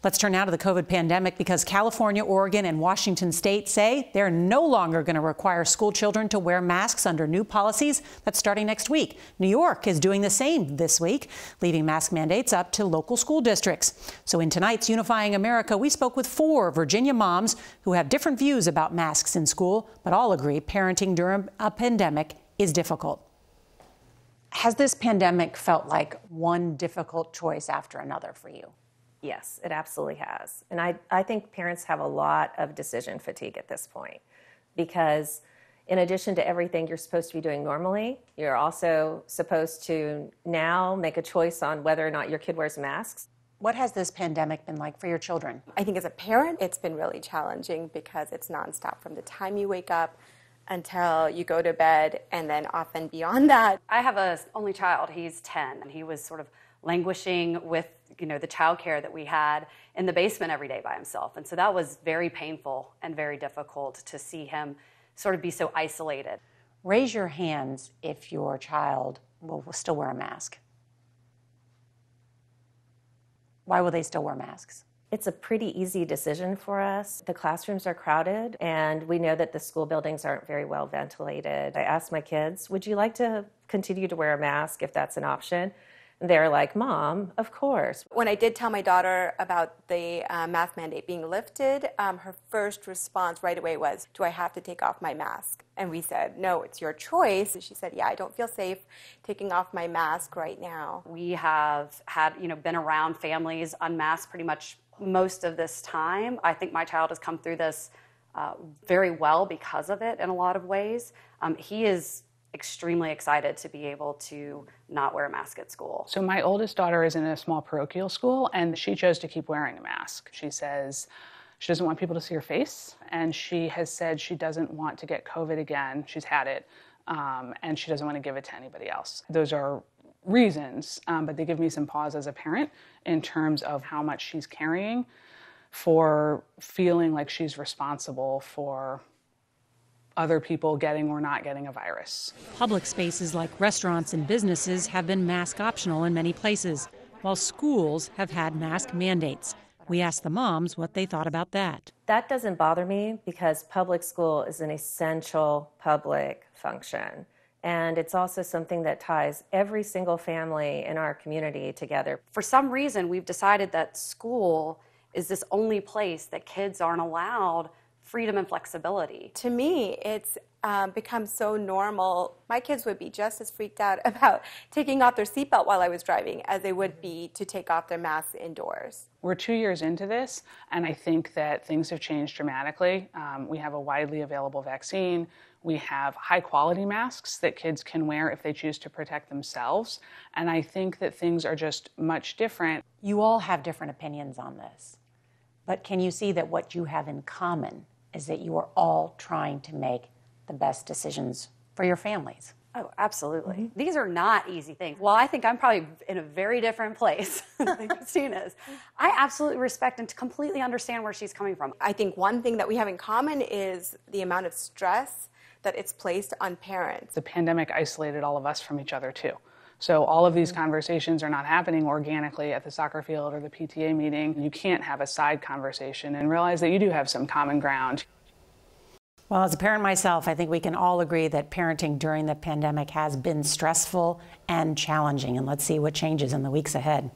Let's turn now to the COVID pandemic because California, Oregon, and Washington state say they're no longer going to require school children to wear masks under new policies that's starting next week. New York is doing the same this week, leaving mask mandates up to local school districts. So in tonight's Unifying America, we spoke with 4 Virginia moms who have different views about masks in school, but all agree parenting during a pandemic is difficult. Has this pandemic felt like one difficult choice after another for you? Yes, it absolutely has. And I think parents have a lot of decision fatigue at this point because in addition to everything you're supposed to be doing normally, you're also supposed to now make a choice on whether or not your kid wears masks. What has this pandemic been like for your children? I think as a parent, it's been really challenging because it's nonstop from the time you wake up until you go to bed, and then often beyond that. I have an only child. He's 10, and he was sort of languishing with, the childcare that we had in the basement every day by himself. And so that was very painful and very difficult to see him sort of be so isolated. Raise your hands if your child will still wear a mask. Why will they still wear masks? It's a pretty easy decision for us. The classrooms are crowded, and we know that the school buildings aren't very well ventilated. I asked my kids, would you like to continue to wear a mask if that's an option? And they're like, Mom, of course. When I did tell my daughter about the mask mandate being lifted, her first response right away was, do I have to take off my mask? And we said, no, it's your choice. And she said, yeah, I don't feel safe taking off my mask right now. We have had, been around families unmasked pretty much most of this time. I think my child has come through this very well because of it in a lot of ways. He is extremely excited to be able to not wear a mask at school. So my oldest daughter is in a small parochial school, and she chose to keep wearing a mask. She says she doesn't want people to see her face, and she has said she doesn't want to get COVID again. She's had it, and she doesn't want to give it to anybody else. Those are reasons, but they give me some pause as a parent in terms of how much she's carrying for feeling like she's responsible for other people getting or not getting a virus. Public spaces like restaurants and businesses have been mask optional in many places, while schools have had mask mandates. We asked the moms what they thought about that. That doesn't bother me because public school is an essential public function. And it's also something that ties every single family in our community together. For some reason, we've decided that school is this only place that kids aren't allowed freedom and flexibility. To me, it's become so normal. My kids would be just as freaked out about taking off their seatbelt while I was driving as they would be to take off their masks indoors. We're 2 years into this, and I think that things have changed dramatically. We have a widely available vaccine. We have high-quality masks that kids can wear if they choose to protect themselves. And I think that things are just much different. You all have different opinions on this, but can you see that what you have in common is that you are all trying to make the best decisions for your families? Oh, absolutely. Mm-hmm. These are not easy things. Well, I think I'm probably in a very different place than Christine is. I absolutely respect and completely understand where she's coming from. I think one thing that we have in common is the amount of stress that it's placed on parents. The pandemic isolated all of us from each other too. So all of these conversations are not happening organically at the soccer field or the PTA meeting. You can't have a side conversation and realize that you do have some common ground. Well, as a parent myself, I think we can all agree that parenting during the pandemic has been stressful and challenging. And let's see what changes in the weeks ahead.